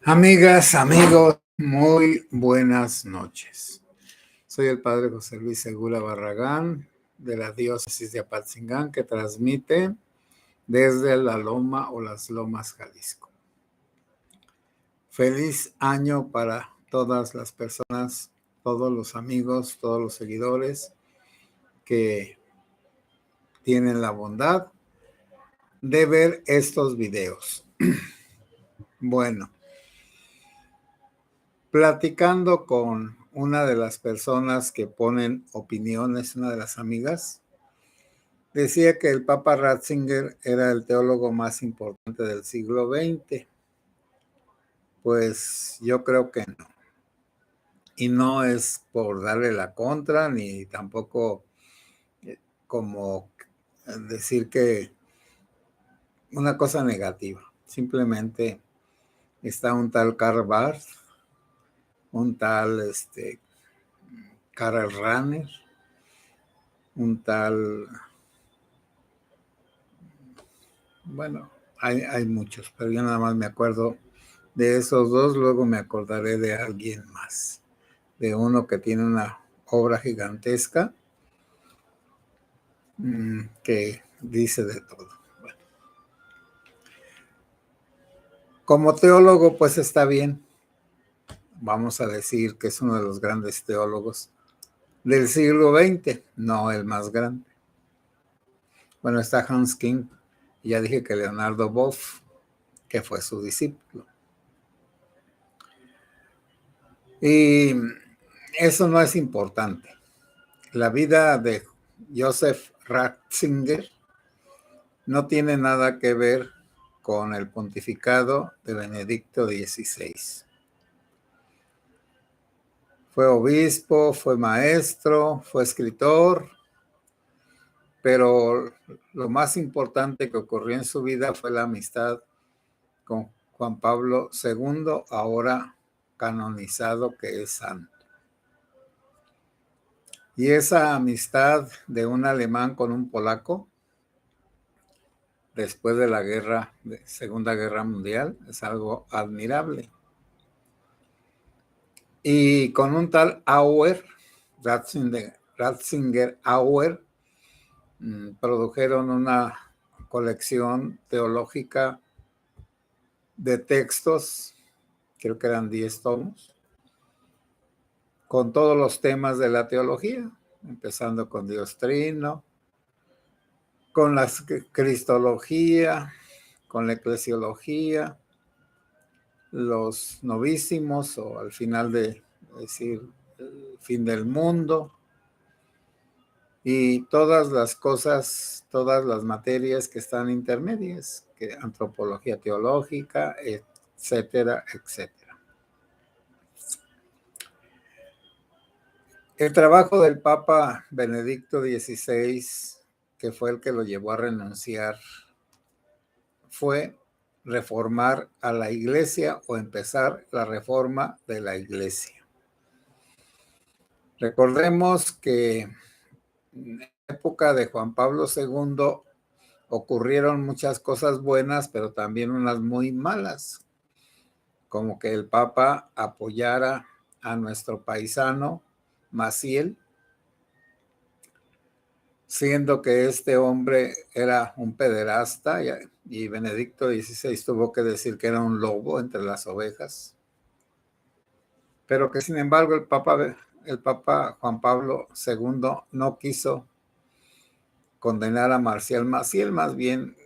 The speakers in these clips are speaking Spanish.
Amigas, amigos, muy buenas noches. Soy el padre José Luis Segura Barragán de la diócesis de Apatzingán, que transmite desde la Loma o las Lomas, Jalisco. Feliz año para todas las personas, todos los amigos, todos los seguidores que tienen la bondad de ver estos videos. Bueno, platicando con una de las personas que ponen opiniones, una de las amigas, decía que el Papa Ratzinger era el teólogo más importante del siglo XX. Pues yo creo que no. Y no es por darle la contra, ni tampoco como decir que una cosa negativa. Simplemente está un tal Karl Barth, un tal Karl Rahner, un tal, bueno, hay muchos, pero yo nada más me acuerdo de esos dos, luego me acordaré de alguien más, de uno que tiene una obra gigantesca que dice de todo. Bueno, como teólogo, pues está bien. Vamos a decir que es uno de los grandes teólogos del siglo XX, no el más grande. Bueno, está Hans King, y ya dije que Leonardo Boff, que fue su discípulo. Y eso no es importante. La vida de Joseph Ratzinger no tiene nada que ver con el pontificado de Benedicto XVI. Fue obispo, fue maestro, fue escritor, pero lo más importante que ocurrió en su vida fue la amistad con Juan Pablo II, ahora canonizado, que es santo. Y esa amistad de un alemán con un polaco, después de la Segunda Guerra Mundial, es algo admirable. Y con un tal Auer, Ratzinger Auer, produjeron una colección teológica de textos, creo que eran 10 tomos, con todos los temas de la teología, empezando con Dios Trino, con la cristología, con la eclesiología, los novísimos, o al final de decir el fin del mundo, y todas las cosas, todas las materias que están intermedias, que antropología teológica, etcétera, etcétera. El trabajo del Papa Benedicto XVI, que fue el que lo llevó a renunciar, fue reformar a la Iglesia o empezar la reforma de la Iglesia. Recordemos que en la época de Juan Pablo II ocurrieron muchas cosas buenas, pero también unas muy malas, como que el Papa apoyara a nuestro paisano Maciel, siendo que este hombre era un pederasta, y Benedicto XVI tuvo que decir que era un lobo entre las ovejas, pero que sin embargo el Papa Juan Pablo II no quiso condenar a Marcial Maciel, más bien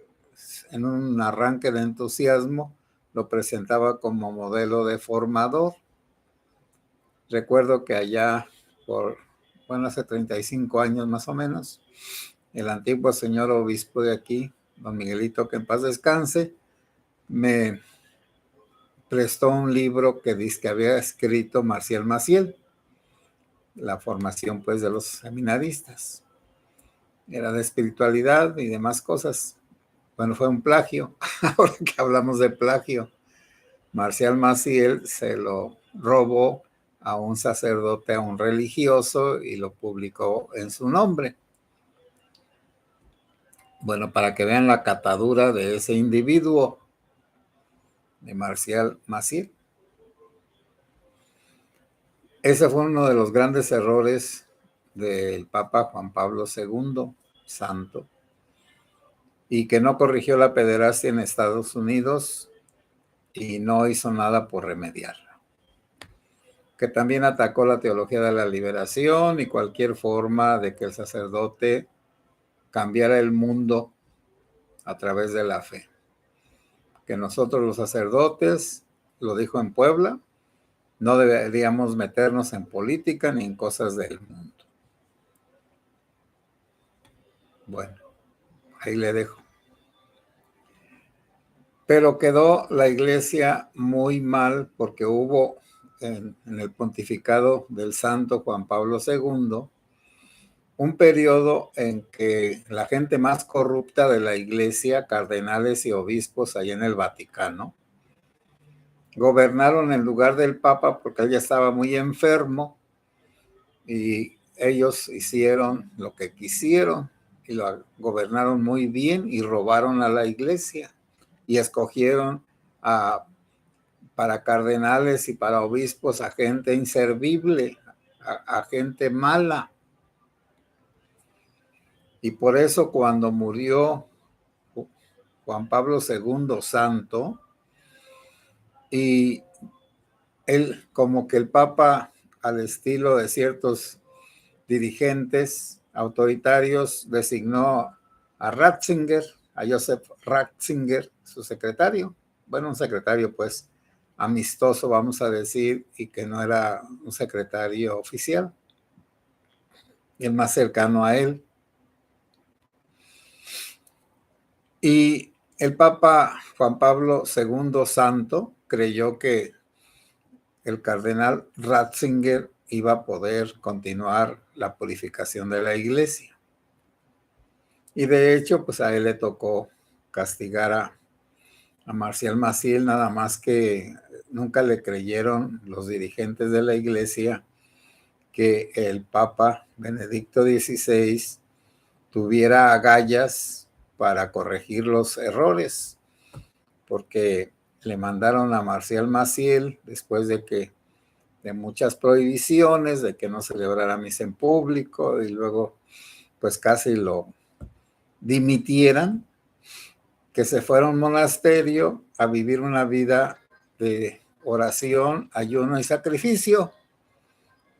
en un arranque de entusiasmo lo presentaba como modelo de formador. Recuerdo que allá hace 35 años más o menos, el antiguo señor obispo de aquí, don Miguelito, que en paz descanse, me prestó un libro que dice que había escrito Marcial Maciel, la formación pues de los seminaristas. Era de espiritualidad y demás cosas. Bueno, fue un plagio. Ahora que hablamos de plagio, Marcial Maciel se lo robó a un sacerdote, a un religioso, y lo publicó en su nombre. Bueno, para que vean la catadura de ese individuo, de Marcial Maciel. Ese fue uno de los grandes errores del Papa Juan Pablo II, santo, y que no corrigió la pederastia en Estados Unidos y no hizo nada por remediarla. Que también atacó la teología de la liberación y cualquier forma de que el sacerdote cambiara el mundo a través de la fe. Que nosotros los sacerdotes, lo dijo en Puebla, no deberíamos meternos en política ni en cosas del mundo. Bueno, ahí le dejo. Pero quedó la iglesia muy mal porque hubo en el pontificado del santo Juan Pablo II un periodo en que la gente más corrupta de la iglesia, cardenales y obispos allá en el Vaticano, gobernaron en lugar del Papa porque él ya estaba muy enfermo y ellos hicieron lo que quisieron y lo gobernaron muy bien y robaron a la iglesia y escogieron para cardenales y para obispos a gente inservible, a gente mala. Y por eso cuando murió Juan Pablo II santo, y él como que el Papa, al estilo de ciertos dirigentes autoritarios, designó a Ratzinger, a Joseph Ratzinger, su secretario. Bueno, un secretario pues amistoso, vamos a decir, y que no era un secretario oficial, el más cercano a él. Y el Papa Juan Pablo II santo creyó que el cardenal Ratzinger iba a poder continuar la purificación de la iglesia. Y de hecho, pues a él le tocó castigar a Marcial Maciel, nada más que nunca le creyeron los dirigentes de la iglesia que el Papa Benedicto XVI tuviera agallas para corregir los errores, porque le mandaron a Marcial Maciel después de muchas prohibiciones, de que no celebrara misa en público, y luego pues casi lo dimitieran, que se fuera a un monasterio a vivir una vida de oración, ayuno y sacrificio.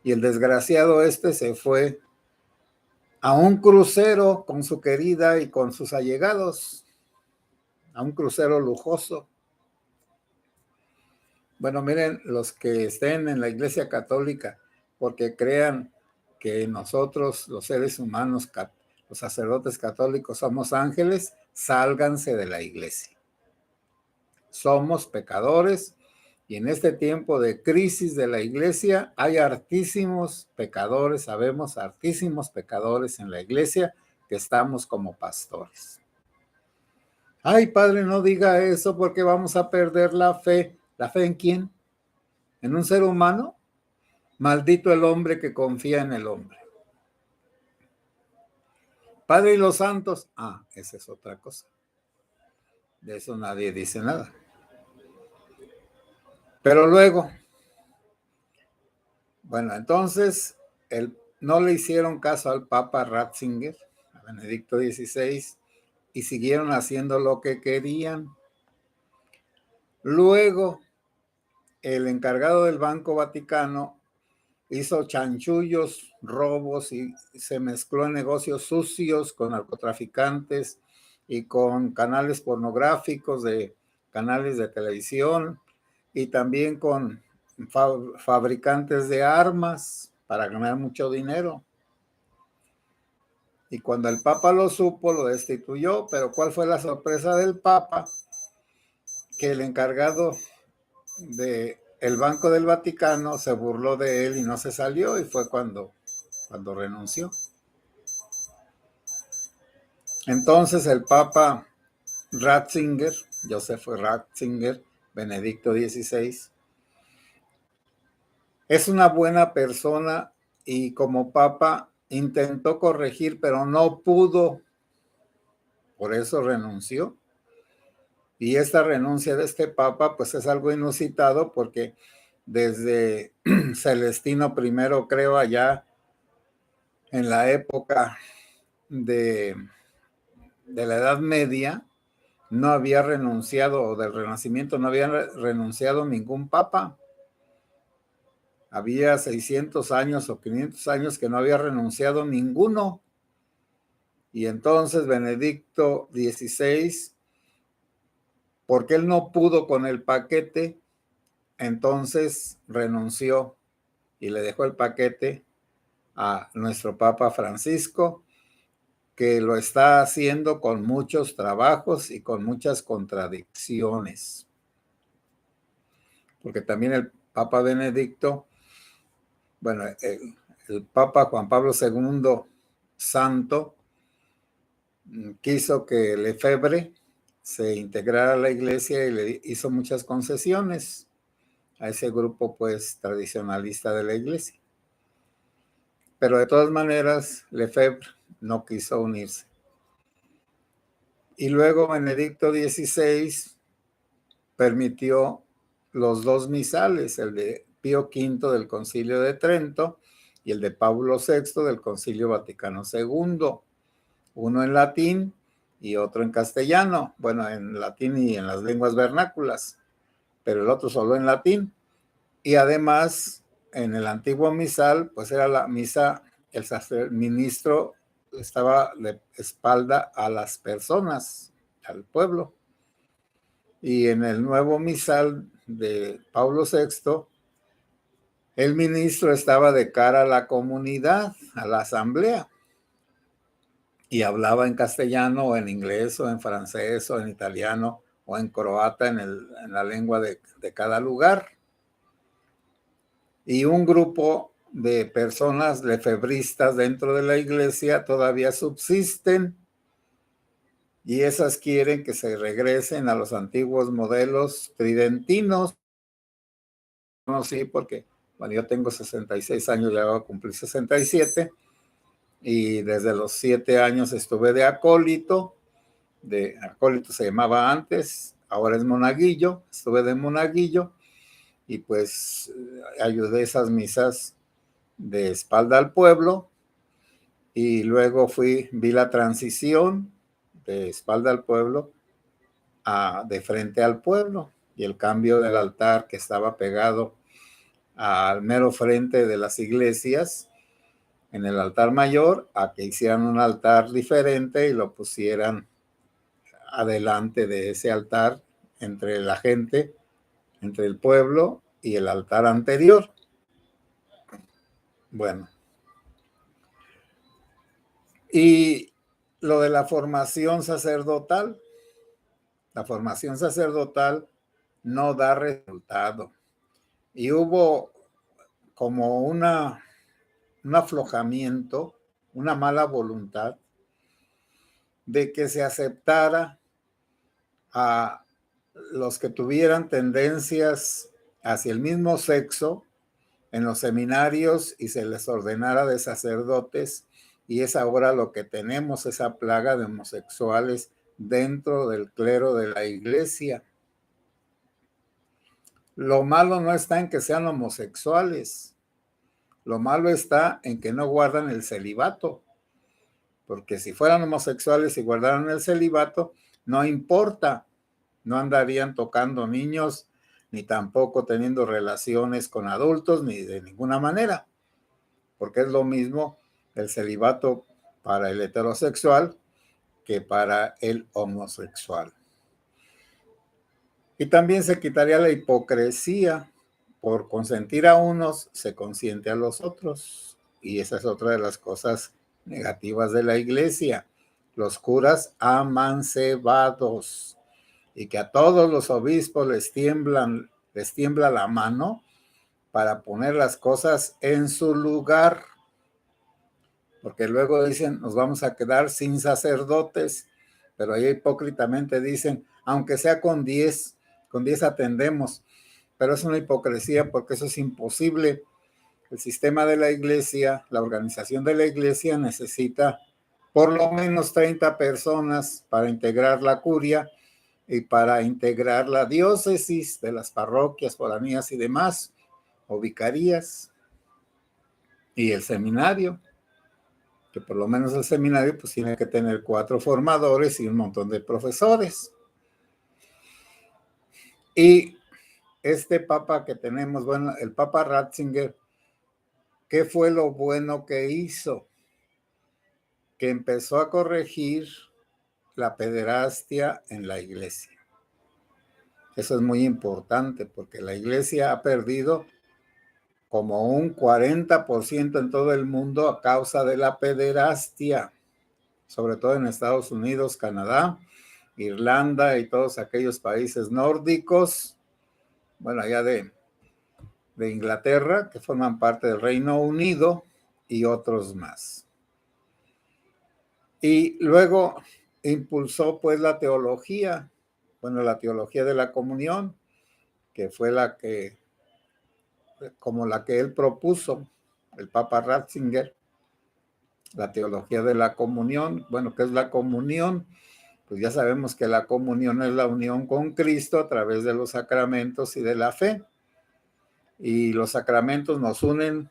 Y el desgraciado se fue a un crucero con su querida y con sus allegados, a un crucero lujoso. Bueno, miren, los que estén en la Iglesia Católica, porque crean que nosotros, los seres humanos, los sacerdotes católicos, somos ángeles, sálganse de la iglesia. Somos pecadores y en este tiempo de crisis de la iglesia hay hartísimos pecadores, sabemos, hartísimos pecadores en la iglesia que estamos como pastores. Ay, padre, no diga eso porque vamos a perder la fe. ¿La fe en quién? ¿En un ser humano? Maldito el hombre que confía en el hombre. Padre y los santos, esa es otra cosa. De eso nadie dice nada. Pero luego, bueno, entonces no le hicieron caso al Papa Ratzinger, a Benedicto XVI, y siguieron haciendo lo que querían. Luego, el encargado del Banco Vaticano hizo chanchullos, robos y se mezcló en negocios sucios con narcotraficantes y con canales pornográficos de canales de televisión y también con fabricantes de armas para ganar mucho dinero. Y cuando el Papa lo supo, lo destituyó, pero ¿cuál fue la sorpresa del Papa? Que el encargado del Banco del Vaticano se burló de él y no se salió, y fue cuando renunció. Entonces el Papa Ratzinger, Joseph Ratzinger, Benedicto XVI, es una buena persona y como Papa intentó corregir, pero no pudo, por eso renunció. Y esta renuncia de este Papa pues es algo inusitado porque desde Celestino I, creo, allá en la época de la Edad Media, no había renunciado, o del Renacimiento, no había renunciado ningún papa. Había 600 años o 500 años que no había renunciado ninguno. Y entonces Benedicto XVI, porque él no pudo con el paquete, entonces renunció y le dejó el paquete a nuestro Papa Francisco, que lo está haciendo con muchos trabajos y con muchas contradicciones. Porque también el Papa Benedicto, bueno, el Papa Juan Pablo II, santo, quiso que Lefebvre se integrara a la iglesia y le hizo muchas concesiones a ese grupo, pues, tradicionalista de la iglesia. Pero de todas maneras, Lefebvre no quiso unirse. Y luego Benedicto XVI permitió los dos misales, el de Pío V del Concilio de Trento y el de Pablo VI del Concilio Vaticano II, uno en latín y otro en castellano, bueno, en latín y en las lenguas vernáculas, pero el otro solo en latín. Y además, en el antiguo misal, pues era la misa, el ministro estaba de espalda a las personas, al pueblo. Y en el nuevo misal de Pablo VI, el ministro estaba de cara a la comunidad, a la asamblea, y hablaba en castellano o en inglés o en francés o en italiano o en croata, en la lengua de cada lugar. Y un grupo de personas lefebristas dentro de la iglesia todavía subsisten, y esas quieren que se regresen a los antiguos modelos tridentinos. No, sí, porque bueno, yo tengo 66 años, ya voy a cumplir 67, y desde los 7 años estuve de acólito se llamaba antes, ahora es monaguillo, estuve de monaguillo, y pues ayudé esas misas de espalda al pueblo, y luego vi la transición de espalda al pueblo a de frente al pueblo, y el cambio del altar que estaba pegado al mero frente de las iglesias, en el altar mayor, a que hicieran un altar diferente y lo pusieran adelante de ese altar, entre la gente, entre el pueblo y el altar anterior. Bueno, y lo de la formación sacerdotal no da resultado. Y hubo como un aflojamiento, una mala voluntad de que se aceptara a los que tuvieran tendencias hacia el mismo sexo en los seminarios y se les ordenara de sacerdotes, y es ahora lo que tenemos, esa plaga de homosexuales dentro del clero de la iglesia. Lo malo no está en que sean homosexuales, lo malo está en que no guardan el celibato, porque si fueran homosexuales y guardaran el celibato, no importa, no andarían tocando niños, ni tampoco teniendo relaciones con adultos, ni de ninguna manera, porque es lo mismo el celibato para el heterosexual que para el homosexual. Y también se quitaría la hipocresía. Por consentir a unos, se consiente a los otros. Y esa es otra de las cosas negativas de la iglesia. Los curas amancebados, y que a todos los obispos les tiembla la mano para poner las cosas en su lugar, porque luego dicen, nos vamos a quedar sin sacerdotes, pero ahí hipócritamente dicen, aunque sea con 10 atendemos, pero es una hipocresía, porque eso es imposible. El sistema de la iglesia, la organización de la iglesia necesita por lo menos 30 personas para integrar la curia y para integrar la diócesis de las parroquias, foranías y demás. o vicarías, y el seminario, que por lo menos el seminario pues tiene que tener 4 formadores y un montón de profesores. Y este papa que tenemos, bueno, el Papa Ratzinger, ¿qué fue lo bueno que hizo? Que empezó a corregir la pederastia en la iglesia. Eso es muy importante porque la iglesia ha perdido como un 40% en todo el mundo a causa de la pederastia, sobre todo en Estados Unidos, Canadá, Irlanda y todos aquellos países nórdicos, bueno, allá de Inglaterra, que forman parte del Reino Unido y otros más. Y luego impulsó pues la teología, bueno, la teología de la comunión, que fue como la que él propuso, el Papa Ratzinger, la teología de la comunión. Bueno, ¿qué es la comunión? Pues ya sabemos que la comunión es la unión con Cristo a través de los sacramentos y de la fe. Y los sacramentos nos unen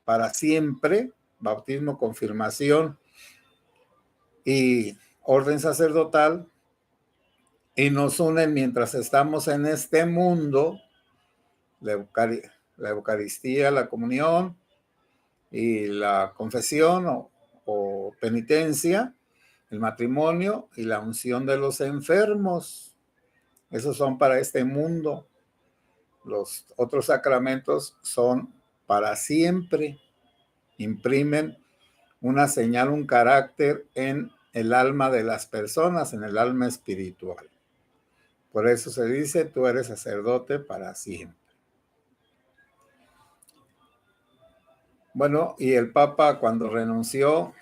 para siempre, bautismo, confirmación y orden sacerdotal, y nos unen mientras estamos en este mundo, la Eucaristía, la comunión y la confesión o penitencia, el matrimonio y la unción de los enfermos. Esos son para este mundo. Los otros sacramentos son para siempre. Imprimen una señal, un carácter en el alma de las personas, en el alma espiritual. Por eso se dice, tú eres sacerdote para siempre. Bueno, y el Papa cuando renunció,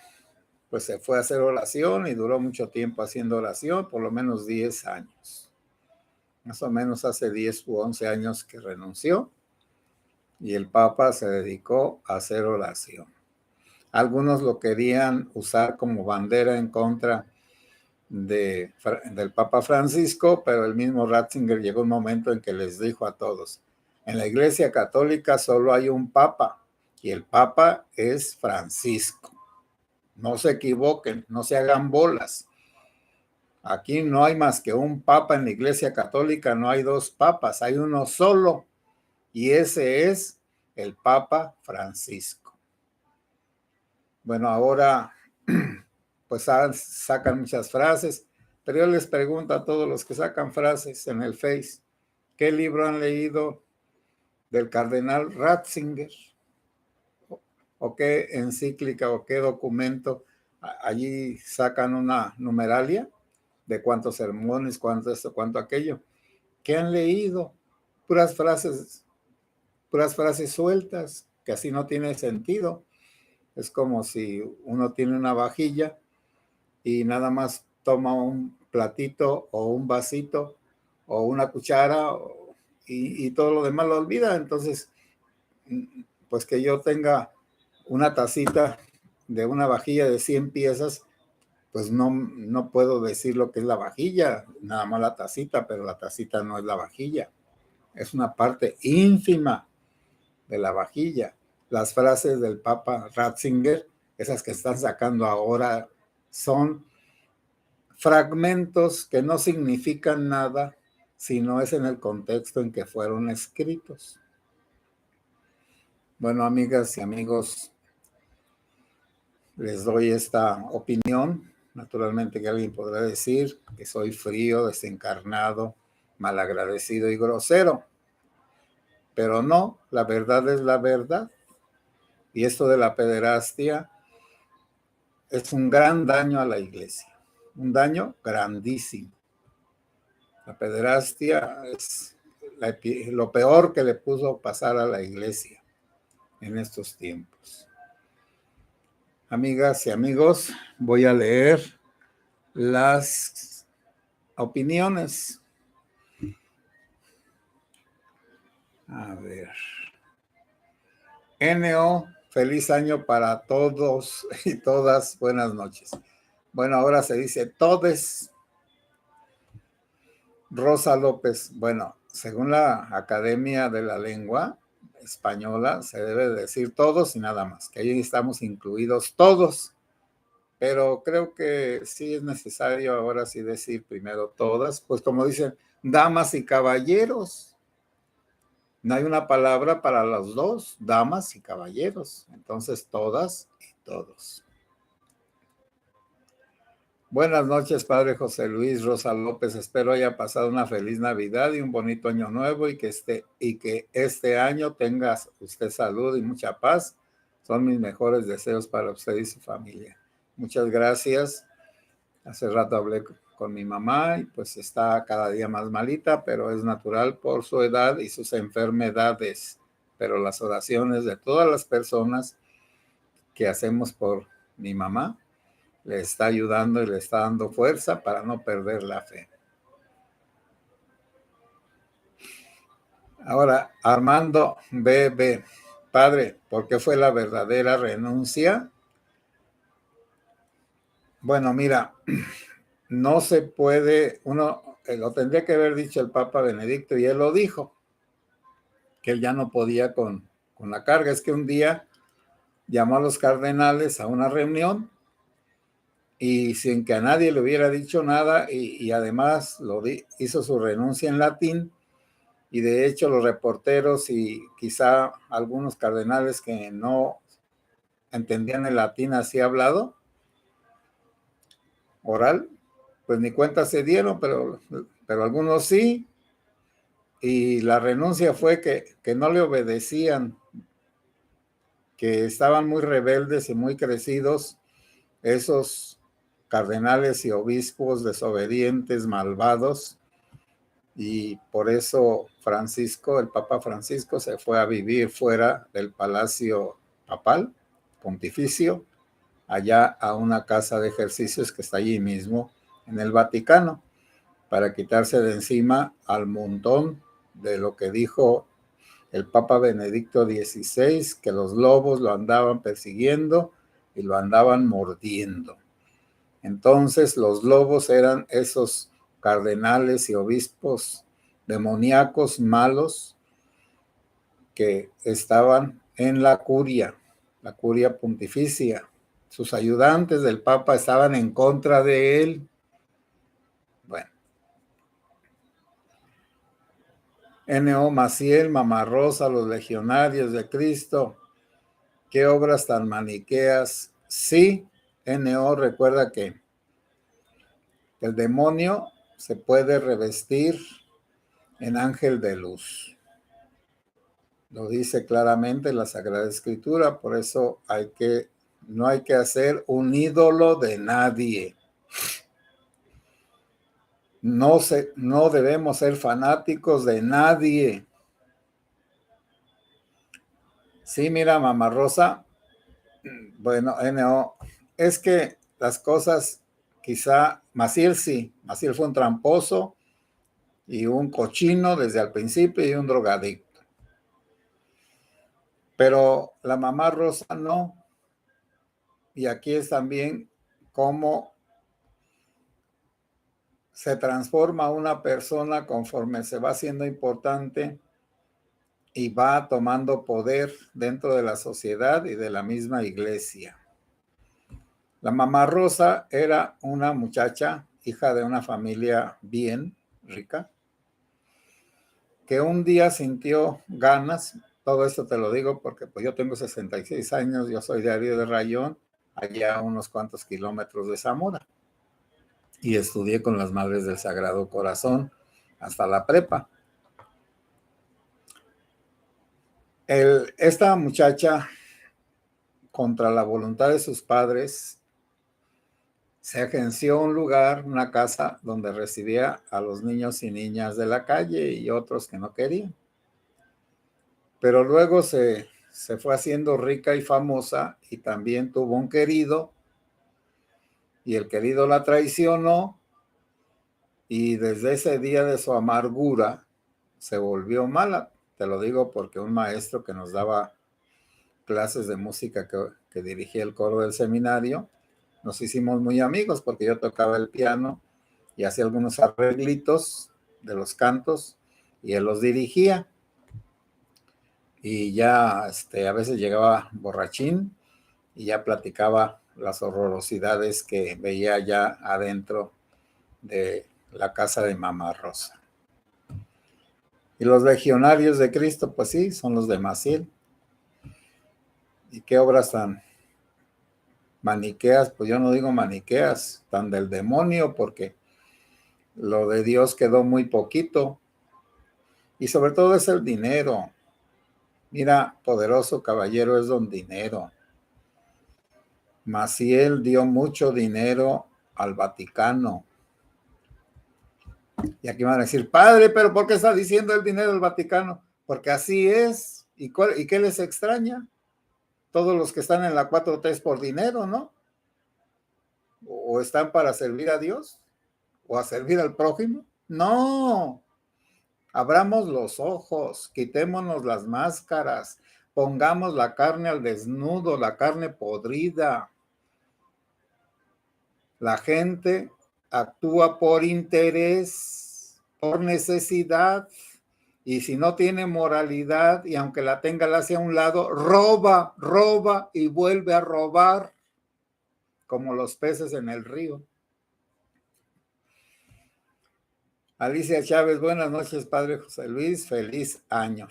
pues se fue a hacer oración y duró mucho tiempo haciendo oración, por lo menos 10 años. Más o menos hace 10 u 11 años que renunció y el Papa se dedicó a hacer oración. Algunos lo querían usar como bandera en contra del Papa Francisco, pero el mismo Ratzinger llegó un momento en que les dijo a todos, en la Iglesia Católica solo hay un Papa y el Papa es Francisco. No se equivoquen, no se hagan bolas. Aquí no hay más que un Papa en la Iglesia Católica, no hay 2 papas, hay uno solo y ese es el Papa Francisco. Bueno, ahora pues sacan muchas frases, pero yo les pregunto a todos los que sacan frases en el Face, ¿qué libro han leído del cardenal Ratzinger? ¿O qué encíclica o qué documento? Allí sacan una numeralia de cuántos sermones, cuánto esto, cuánto aquello. ¿Qué han leído? Puras frases sueltas, que así no tiene sentido. Es como si uno tiene una vajilla y nada más toma un platito o un vasito o una cuchara y todo lo demás lo olvida. Entonces, pues que yo tenga una tacita de una vajilla de 100 piezas, pues no puedo decir lo que es la vajilla, nada más la tacita, pero la tacita no es la vajilla. Es una parte ínfima de la vajilla. Las frases del Papa Ratzinger, esas que están sacando ahora, son fragmentos que no significan nada si no es en el contexto en que fueron escritos. Bueno, amigas y amigos, les doy esta opinión. Naturalmente que alguien podrá decir que soy frío, desencarnado, malagradecido y grosero. Pero no, la verdad es la verdad. Y esto de la pederastia es un gran daño a la iglesia. Un daño grandísimo. La pederastia es lo peor que le puso pasar a la iglesia en estos tiempos. Amigas y amigos, voy a leer las opiniones. A ver. NO, feliz año para todos y todas. Buenas noches. Bueno, ahora se dice todes. Rosa López, bueno, según la Academia de la Lengua, española se debe decir todos y nada más, que ahí estamos incluidos todos, pero creo que sí es necesario ahora sí decir primero todas, pues como dicen, damas y caballeros. No hay una palabra para los dos, damas y caballeros. Entonces, todas y todos. Buenas noches, Padre José Luis Rosa López. Espero haya pasado una feliz Navidad y un bonito año nuevo y que este año tenga usted salud y mucha paz. Son mis mejores deseos para usted y su familia. Muchas gracias. Hace rato hablé con mi mamá y pues está cada día más malita, pero es natural por su edad y sus enfermedades. Pero las oraciones de todas las personas que hacemos por mi mamá le está ayudando y le está dando fuerza para no perder la fe. Ahora, Armando BB, padre, ¿por qué fue la verdadera renuncia? Bueno, mira, no se puede, uno lo tendría que haber dicho el Papa Benedicto y él lo dijo, que él ya no podía con la carga. Es que un día llamó a los cardenales a una reunión y sin que a nadie le hubiera dicho nada y además hizo su renuncia en latín y de hecho los reporteros y quizá algunos cardenales que no entendían el latín así hablado, oral, pues ni cuenta se dieron, pero algunos sí, y la renuncia fue que no le obedecían, que estaban muy rebeldes y muy crecidos esos cardenales y obispos desobedientes, malvados, y por eso Francisco, el Papa Francisco, se fue a vivir fuera del palacio papal, pontificio, allá a una casa de ejercicios que está allí mismo en el Vaticano, para quitarse de encima al montón de lo que dijo el Papa Benedicto XVI, que los lobos lo andaban persiguiendo y lo andaban mordiendo. Entonces los lobos eran esos cardenales y obispos demoníacos malos que estaban en la curia pontificia. Sus ayudantes del Papa estaban en contra de él. Bueno. N.O. Maciel, Mamá Rosa, los legionarios de Cristo. Qué obras tan maniqueas. Sí, N.O. recuerda que el demonio se puede revestir en ángel de luz. Lo dice claramente la Sagrada Escritura, por eso no hay que hacer un ídolo de nadie. No debemos ser fanáticos de nadie. Sí, mira, Mamá Rosa, bueno, N.O., es que las cosas, quizá, Maciel sí, Maciel fue un tramposo y un cochino desde el principio y un drogadicto. Pero la Mamá Rosa no. Y aquí es también cómo se transforma una persona conforme se va haciendo importante y va tomando poder dentro de la sociedad y de la misma iglesia. La Mamá Rosa era una muchacha, hija de una familia bien rica, que un día sintió ganas, todo esto te lo digo porque pues yo tengo 66 años, yo soy de Ario de Rayón, allá a unos cuantos kilómetros de Zamora, y estudié con las Madres del Sagrado Corazón hasta la prepa. Esta muchacha, contra la voluntad de sus padres, se agenció un lugar, una casa, donde recibía a los niños y niñas de la calle y otros que no querían. Pero luego se fue haciendo rica y famosa y también tuvo un querido y el querido la traicionó y desde ese día de su amargura se volvió mala. Te lo digo porque un maestro que nos daba clases de música que dirigía el coro del seminario, nos hicimos muy amigos porque yo tocaba el piano y hacía algunos arreglitos de los cantos y él los dirigía. y ya a veces llegaba borrachín y ya platicaba las horrorosidades que veía ya adentro de la casa de Mamá Rosa. Y los legionarios de Cristo, pues sí, son los de Maciel. ¿Y qué obras tan maniqueas? Pues yo no digo maniqueas, tan del demonio, porque lo de Dios quedó muy poquito. Y sobre todo es el dinero. Mira, poderoso caballero es don dinero. Maciel dio mucho dinero al Vaticano. Y aquí van a decir, padre, pero ¿por qué está diciendo el dinero del Vaticano? Porque así es. ¿Y qué les extraña? Todos los que están en la 4T es por dinero, ¿no? ¿O están para servir a Dios? ¿O a servir al prójimo? No. Abramos los ojos, quitémonos las máscaras, pongamos la carne al desnudo, la carne podrida. La gente actúa por interés, por necesidad, y si no tiene moralidad, y aunque la tenga, la hace a un lado, roba, roba y vuelve a robar, como los peces en el río. Alicia Chávez, buenas noches, padre José Luis, feliz año,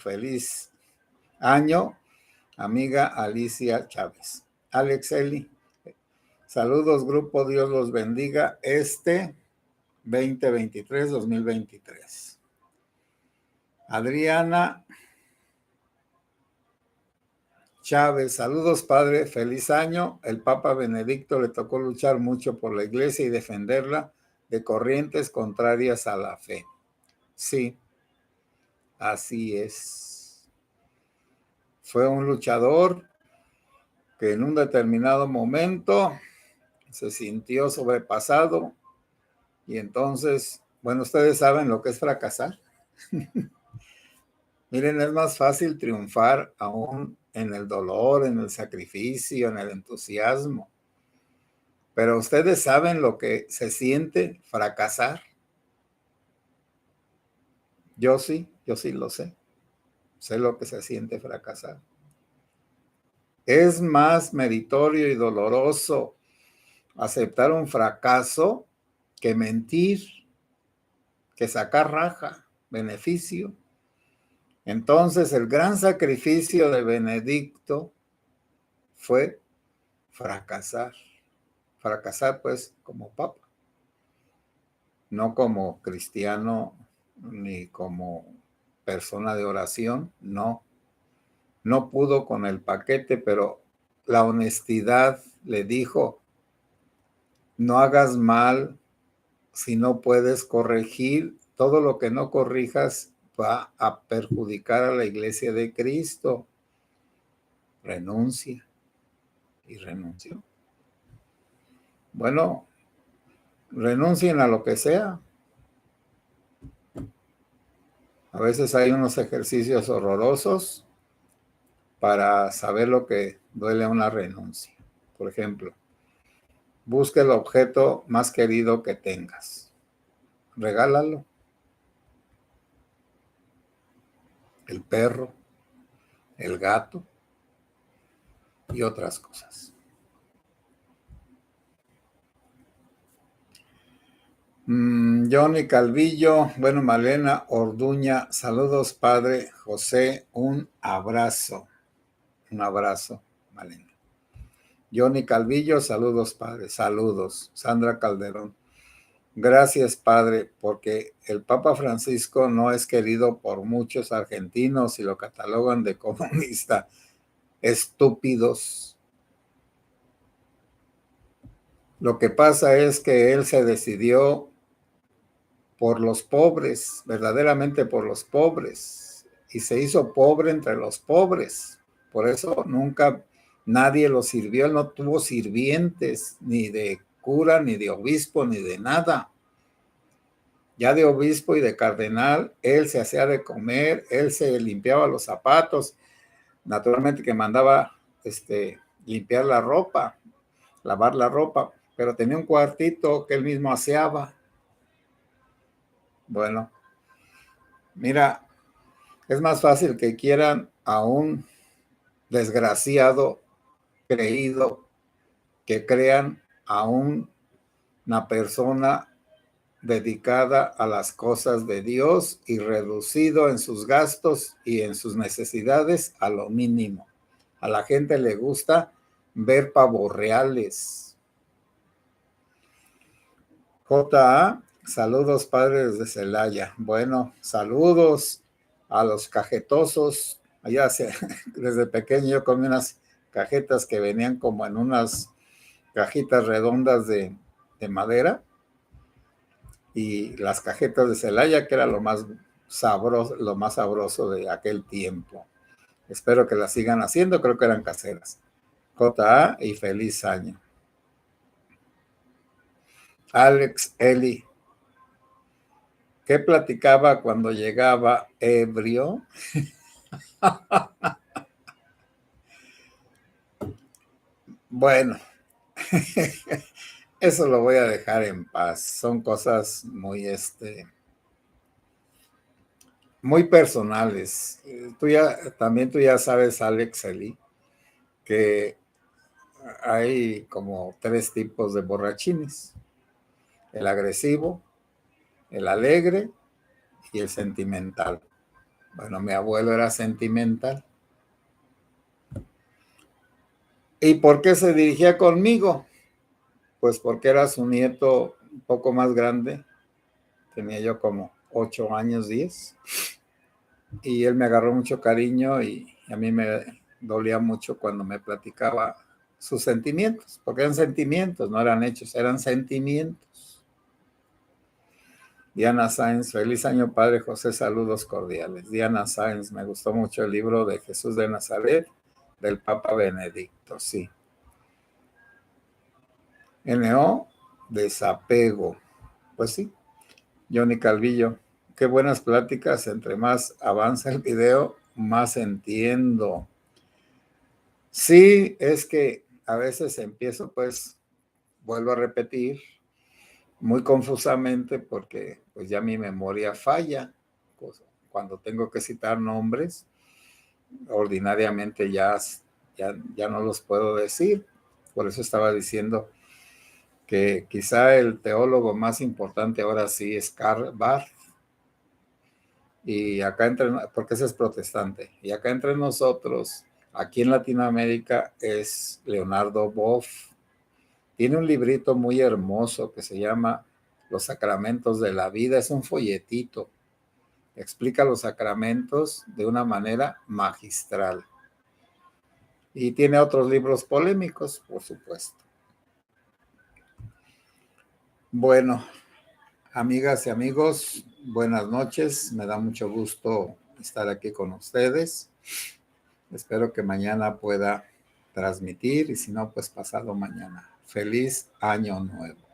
amiga Alicia Chávez. Alex Eli, saludos grupo, Dios los bendiga 2023. Adriana Chávez, saludos padre, feliz año. El Papa Benedicto le tocó luchar mucho por la iglesia y defenderla de corrientes contrarias a la fe. Sí, así es. Fue un luchador que en un determinado momento se sintió sobrepasado y entonces, bueno, ustedes saben lo que es fracasar. Miren, es más fácil triunfar aún en el dolor, en el sacrificio, en el entusiasmo. Pero ustedes saben lo que se siente fracasar. Yo sí lo sé. Sé lo que se siente fracasar. Es más meritorio y doloroso aceptar un fracaso que mentir, que sacar raja, beneficio. Entonces, el gran sacrificio de Benedicto fue fracasar. Fracasar, pues, como papa. No como cristiano ni como persona de oración, no. No pudo con el paquete, pero la honestidad le dijo, no hagas mal si no puedes corregir. Todo lo que no corrijas va a perjudicar a la iglesia de Cristo. Renuncia. Y renunció. Bueno, renuncien a lo que sea. A veces hay unos ejercicios horrorosos para saber lo que duele a una renuncia. Por ejemplo, busca el objeto más querido que tengas. Regálalo. El perro, el gato y otras cosas. Johnny Calvillo, bueno, Malena Orduña, saludos, padre José, un abrazo, Malena. Johnny Calvillo, saludos, padre, saludos. Sandra Calderón, gracias, padre, porque el Papa Francisco no es querido por muchos argentinos y lo catalogan de comunista. Estúpidos. Lo que pasa es que él se decidió por los pobres, verdaderamente por los pobres, y se hizo pobre entre los pobres. Por eso nunca nadie lo sirvió, él no tuvo sirvientes, ni de cura, ni de obispo, ni de nada. Ya de obispo y de cardenal, él se hacía de comer, él se limpiaba los zapatos, naturalmente que mandaba limpiar la ropa, lavar la ropa, pero tenía un cuartito que él mismo aseaba. Bueno, mira, es más fácil que quieran a un desgraciado creído que crean a una persona dedicada a las cosas de Dios y reducido en sus gastos y en sus necesidades a lo mínimo. A la gente le gusta ver pavos reales. J.A., saludos padres de Celaya. Bueno, saludos a los cajetosos. Allá desde pequeño yo comí unas cajetas que venían como en unas cajitas redondas de madera, y las cajetas de Celaya, que era lo más sabroso de aquel tiempo. Espero que las sigan haciendo, creo que eran caseras. J.A. y feliz año. Alex Eli, ¿qué platicaba cuando llegaba ebrio? Bueno, eso lo voy a dejar en paz. Son cosas muy personales. También tú ya sabes, Alex Eli, que hay como 3 tipos de borrachines: el agresivo, el alegre y el sentimental. Bueno, mi abuelo era sentimental. ¿Y por qué se dirigía conmigo? Pues porque era su nieto un poco más grande. Tenía yo como 8 años, 10. Y él me agarró mucho cariño y a mí me dolía mucho cuando me platicaba sus sentimientos, porque eran sentimientos, no eran hechos, eran sentimientos. Diana Sáenz, feliz año padre José, saludos cordiales. Diana Sáenz, me gustó mucho el libro de Jesús de Nazaret del Papa Benedicto, sí. NO, desapego. Pues sí, Johnny Calvillo, qué buenas pláticas, entre más avanza el video, más entiendo. Sí, es que a veces empiezo, pues, vuelvo a repetir, muy confusamente, porque pues ya mi memoria falla. Pues, cuando tengo que citar nombres, ordinariamente ya no los puedo decir. Por eso estaba diciendo que quizá el teólogo más importante ahora sí es Karl Barth, y acá porque ese es protestante, y acá entre nosotros, aquí en Latinoamérica, es Leonardo Boff. Tiene un librito muy hermoso que se llama Los Sacramentos de la Vida, es un folletito, explica los sacramentos de una manera magistral. Y tiene otros libros polémicos, por supuesto. Bueno, amigas y amigos, buenas noches. Me da mucho gusto estar aquí con ustedes. Espero que mañana pueda transmitir, y si no, pues pasado mañana. Feliz año nuevo.